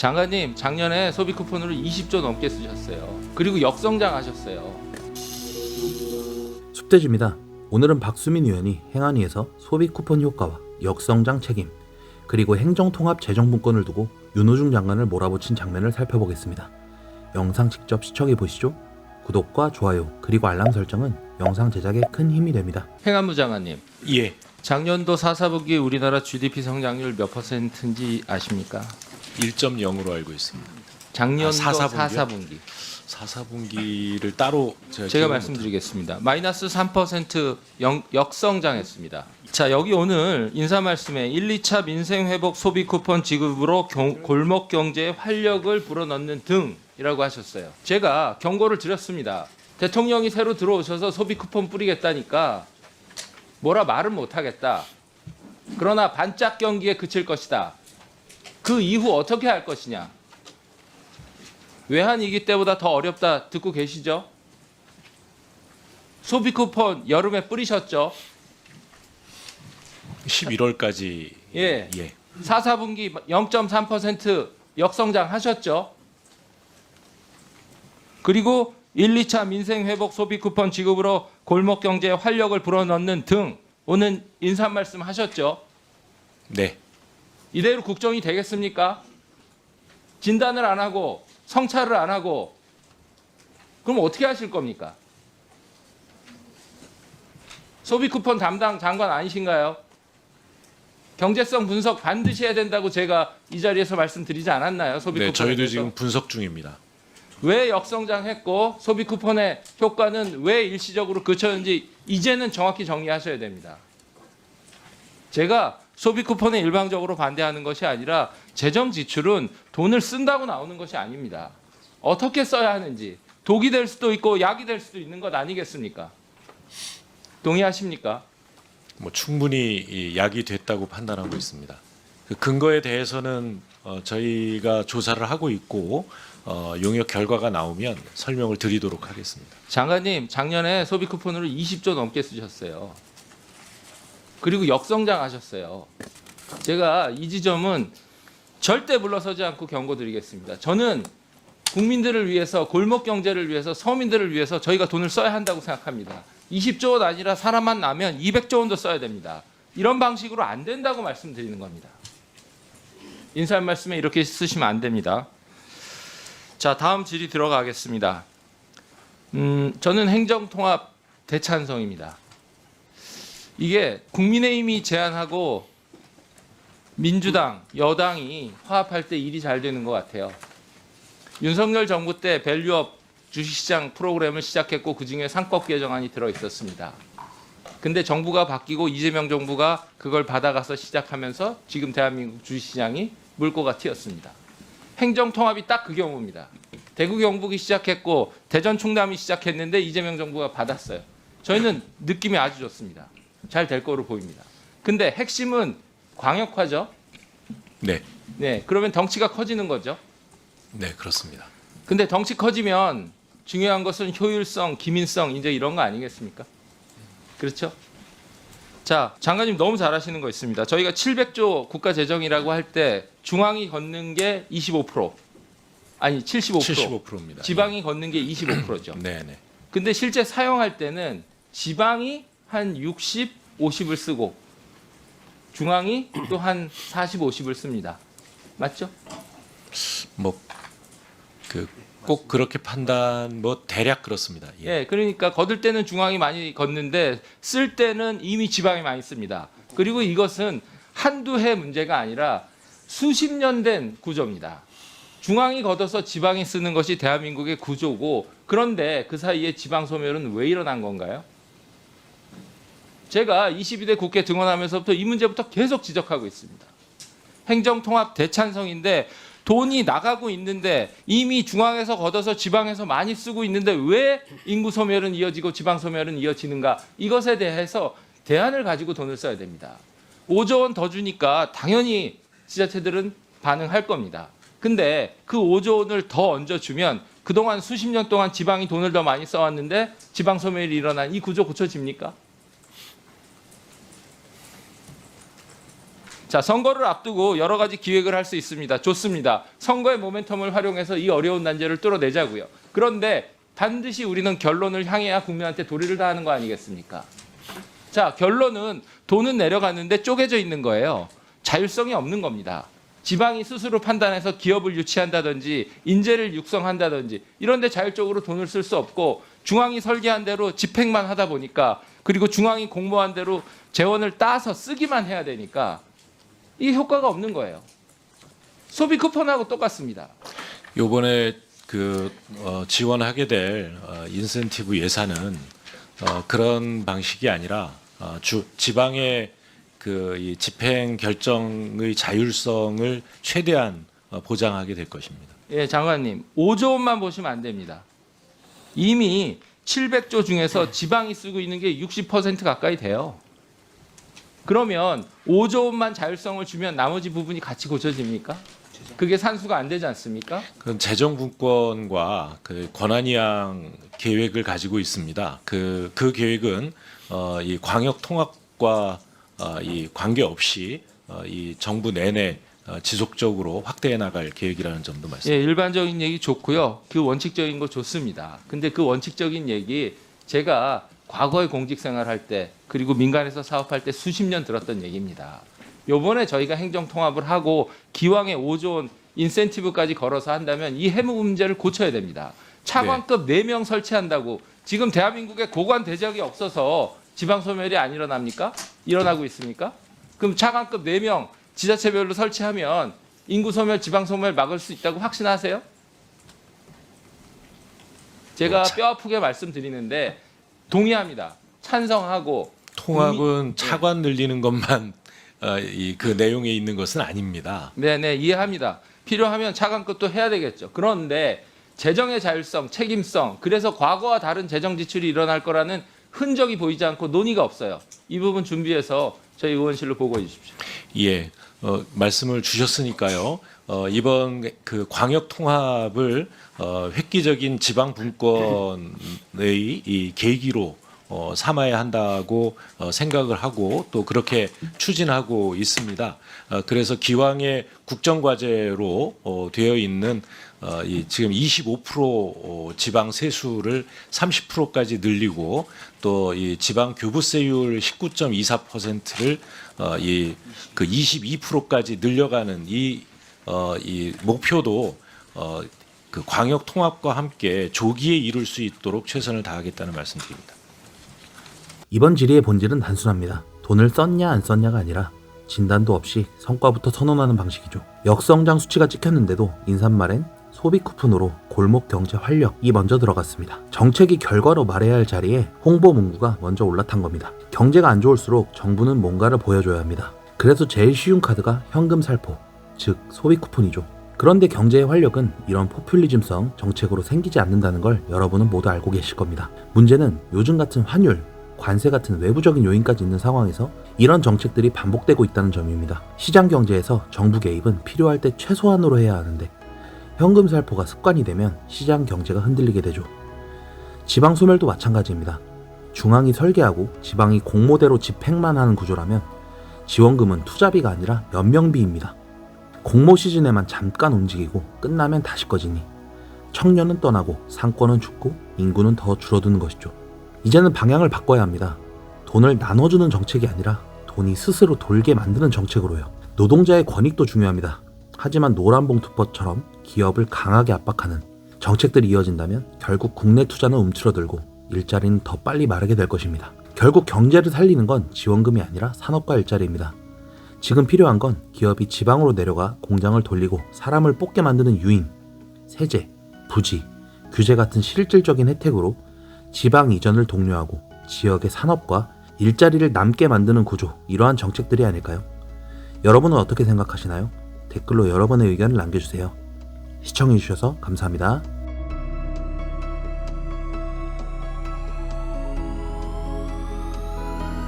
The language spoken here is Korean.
장관님, 작년에 소비 쿠폰으로 20조 넘게 쓰셨어요. 그리고 역성장 하셨어요. 숲대주입니다. 오늘은 박수민 의원이 행안위에서 소비 쿠폰 효과와 역성장 책임, 그리고 행정통합 재정분권을 두고 윤호중 장관을 몰아붙인 장면을 살펴보겠습니다. 영상 직접 시청해 보시죠. 구독과 좋아요 그리고 알람 설정은 영상 제작에 큰 힘이 됩니다. 행안부 장관님, 예. 작년도 4사분기 우리나라 GDP 성장률 몇 %인지 아십니까? 1.0으로 알고 있습니다. 작년도 4사분기요? 4사분기. 4사분기를 따로 제가 말씀드리겠습니다. 마이너스 3% 역성장했습니다. 자, 여기 오늘 인사 말씀에 1, 2차 민생회복 소비 쿠폰 지급으로 골목 경제에 활력을 불어넣는 등이라고 하셨어요. 제가 경고를 드렸습니다. 대통령이 새로 들어오셔서 소비 쿠폰 뿌리겠다니까 뭐라 말은 못하겠다. 그러나 반짝 경기에 그칠 것이다. 그 이후 어떻게 할 것이냐. 외환위기 때보다 더 어렵다 듣고 계시죠? 소비 쿠폰 여름에 뿌리셨죠? 11월까지 예. 예. 4사분기 0.3% 역성장 하셨죠? 그리고 1, 2차 민생회복 소비 쿠폰 지급으로 골목 경제에 활력을 불어넣는 등 오늘 인사 말씀 하셨죠? 네. 이대로 국정이 되겠습니까? 진단을 안 하고 성찰을 안 하고 그럼 어떻게 하실 겁니까? 소비 쿠폰 담당 장관 아니신가요? 경제성 분석 반드시 해야 된다고 제가 이 자리에서 말씀드리지 않았나요? 소비 네, 쿠폰에 저희도 대해서? 지금 분석 중입니다. 왜 역성장했고 소비 쿠폰의 효과는 왜 일시적으로 그쳤는지 이제는 정확히 정리하셔야 됩니다. 제가 소비 쿠폰에 일방적으로 반대하는 것이 아니라 재정 지출은 돈을 쓴다고 나오는 것이 아닙니다. 어떻게 써야 하는지 독이 될 수도 있고 약이 될 수도 있는 것 아니겠습니까? 동의하십니까? 뭐 충분히 이 약이 됐다고 판단하고 있습니다. 그 근거에 대해서는 저희가 조사를 하고 있고 용역 결과가 나오면 설명을 드리도록 하겠습니다. 장관님, 작년에 소비 쿠폰으로 20조 넘게 쓰셨어요. 그리고 역성장 하셨어요. 제가 이 지점은 절대 물러서지 않고 경고드리겠습니다. 저는 국민들을 위해서, 골목 경제를 위해서, 서민들을 위해서 저희가 돈을 써야 한다고 생각합니다. 20조 원 아니라 사람만 나면 200조 원도 써야 됩니다. 이런 방식으로 안 된다고 말씀드리는 겁니다. 인사 말씀에 이렇게 쓰시면 안 됩니다. 자, 다음 질의 들어가겠습니다. 저는 행정통합 대찬성입니다. 이게 국민의힘이 제안하고 민주당, 여당이 화합할 때 일이 잘 되는 것 같아요. 윤석열 정부 때 밸류업 주식시장 프로그램을 시작했고 그중에 상법 개정안이 들어있었습니다. 근데 정부가 바뀌고 이재명 정부가 그걸 받아가서 시작하면서 지금 대한민국 주식시장이 물꼬가 튀었습니다. 행정통합이 딱 그 경우입니다. 대구 경북이 시작했고 대전 충남이 시작했는데 이재명 정부가 받았어요. 저희는 느낌이 아주 좋습니다. 잘 될 거로 보입니다. 근데 핵심은 광역화죠. 네. 네, 그러면 덩치가 커지는 거죠. 네, 그렇습니다. 근데 덩치 커지면 중요한 것은 효율성, 기민성 이제 이런 거 아니겠습니까? 그렇죠? 자, 장관님 너무 잘하시는 거 있습니다. 저희가 700조 국가 재정이라고 할 때 중앙이 걷는 게 25%, 아니 75%, 75%입니다. 지방이 걷는 게 25%죠. 네, 네. 근데 실제 사용할 때는 지방이 한 60, 50을 쓰고 중앙이 또 한 40, 50을 씁니다. 맞죠? 뭐 그 꼭 그렇게 판단 뭐 대략 그렇습니다. 예. 예, 그러니까 거둘 때는 중앙이 많이 걷는데 쓸 때는 이미 지방이 많이 씁니다. 그리고 이것은 한두 해 문제가 아니라 수십 년 된 구조입니다. 중앙이 걷어서 지방이 쓰는 것이 대한민국의 구조고 그런데 그 사이에 지방 소멸은 왜 일어난 건가요? 제가 22대 국회 등원하면서부터 이 문제부터 계속 지적하고 있습니다. 행정통합 대찬성인데 돈이 나가고 있는데 이미 중앙에서 걷어서 지방에서 많이 쓰고 있는데 왜 인구 소멸은 이어지고 지방 소멸은 이어지는가? 이것에 대해서 대안을 가지고 돈을 써야 됩니다. 5조 원 더 주니까 당연히 지자체들은 반응할 겁니다. 근데 그 5조 원을 더 얹어주면 그동안 수십 년 동안 지방이 돈을 더 많이 써왔는데 지방 소멸이 일어난 이 구조 고쳐집니까? 자, 선거를 앞두고 여러 가지 기획을 할 수 있습니다. 좋습니다. 선거의 모멘텀을 활용해서 이 어려운 난제를 뚫어내자고요. 그런데 반드시 우리는 결론을 향해야 국민한테 도리를 다하는 거 아니겠습니까? 자, 결론은 돈은 내려갔는데 쪼개져 있는 거예요. 자율성이 없는 겁니다. 지방이 스스로 판단해서 기업을 유치한다든지 인재를 육성한다든지 이런 데 자율적으로 돈을 쓸 수 없고 중앙이 설계한 대로 집행만 하다 보니까 그리고 중앙이 공모한 대로 재원을 따서 쓰기만 해야 되니까 이 효과가 없는 거예요. 소비 쿠폰하고 똑같습니다. 요번에 지원하게 될 인센티브 예산은 그런 방식이 아니라 지방의 이 집행 결정의 자율성을 최대한 보장하게 될 것입니다. 예, 장관님, 5조 원만 보시면 안 됩니다. 이미 700조 중에서 지방이 쓰고 있는 게 60% 가까이 돼요. 그러면 5조 원만 자율성을 주면 나머지 부분이 같이 고쳐집니까? 그게 산수가 안 되지 않습니까? 그건 재정분권과 그 권한이양 계획을 가지고 있습니다. 그 계획은 이 광역 통합과 이 관계없이 이 정부 내내 지속적으로 확대해 나갈 계획이라는 점도 말씀드립니다. 예, 일반적인 얘기 좋고요. 그 원칙적인 거 좋습니다. 근데 그 원칙적인 얘기 제가 과거에 공직 생활할 때 그리고 민간에서 사업할 때 수십 년 들었던 얘기입니다. 요번에 저희가 행정 통합을 하고 기왕에 5조 원 인센티브까지 걸어서 한다면 이 해무 문제를 고쳐야 됩니다. 차관급 4명 설치한다고 지금 대한민국에 고관 대적이 없어서 지방 소멸이 안 일어납니까? 일어나고 있습니까? 그럼 차관급 4명 지자체별로 설치하면 인구 소멸, 지방 소멸 막을 수 있다고 확신하세요? 제가 뼈 아프게 말씀드리는데 동의합니다. 찬성하고 통합은 차관 늘리는 것만 그 내용에 있는 것은 아닙니다. 네네, 이해합니다. 필요하면 차관급도 해야 되겠죠. 그런데 재정의 자율성, 책임성, 그래서 과거와 다른 재정 지출이 일어날 거라는 흔적이 보이지 않고 논의가 없어요. 이 부분 준비해서 저희 의원실로 보고해 주십시오. 예, 말씀을 주셨으니까요. 이번 그 광역 통합을 획기적인 지방 분권의 이 계기로 삼아야 한다고 생각을 하고 또 그렇게 추진하고 있습니다. 그래서 기왕의 국정과제로 되어 있는 지금 25% 지방 세수를 30%까지 늘리고 또 이 지방 교부세율 19.24%를 그 22%까지 늘려가는 이 목표도 그 광역 통합과 함께 조기에 이룰 수 있도록 최선을 다하겠다는 말씀드립니다. 이번 질의의 본질은 단순합니다. 돈을 썼냐 안 썼냐가 아니라 진단도 없이 성과부터 선언하는 방식이죠. 역성장 수치가 찍혔는데도 인사말엔 소비 쿠폰으로 골목 경제 활력이 먼저 들어갔습니다. 정책이 결과로 말해야 할 자리에 홍보 문구가 먼저 올라탄 겁니다. 경제가 안 좋을수록 정부는 뭔가를 보여줘야 합니다. 그래서 제일 쉬운 카드가 현금 살포, 즉 소비 쿠폰이죠. 그런데 경제의 활력은 이런 포퓰리즘성 정책으로 생기지 않는다는 걸 여러분은 모두 알고 계실 겁니다. 문제는 요즘 같은 환율, 관세 같은 외부적인 요인까지 있는 상황에서 이런 정책들이 반복되고 있다는 점입니다. 시장 경제에서 정부 개입은 필요할 때 최소한으로 해야 하는데 현금 살포가 습관이 되면 시장 경제가 흔들리게 되죠. 지방 소멸도 마찬가지입니다. 중앙이 설계하고 지방이 공모대로 집행만 하는 구조라면 지원금은 투자비가 아니라 연명비입니다. 공모 시즌에만 잠깐 움직이고 끝나면 다시 꺼지니 청년은 떠나고 상권은 죽고 인구는 더 줄어드는 것이죠. 이제는 방향을 바꿔야 합니다. 돈을 나눠주는 정책이 아니라 돈이 스스로 돌게 만드는 정책으로요. 노동자의 권익도 중요합니다. 하지만 노란봉투법처럼 기업을 강하게 압박하는 정책들이 이어진다면 결국 국내 투자는 움츠러들고 일자리는 더 빨리 마르게 될 것입니다. 결국 경제를 살리는 건 지원금이 아니라 산업과 일자리입니다. 지금 필요한 건 기업이 지방으로 내려가 공장을 돌리고 사람을 뽑게 만드는 유인, 세제, 부지, 규제 같은 실질적인 혜택으로 지방 이전을 독려하고 지역의 산업과 일자리를 남게 만드는 구조, 이러한 정책들이 아닐까요? 여러분은 어떻게 생각하시나요? 댓글로 여러분의 의견을 남겨주세요. 시청해주셔서 감사합니다.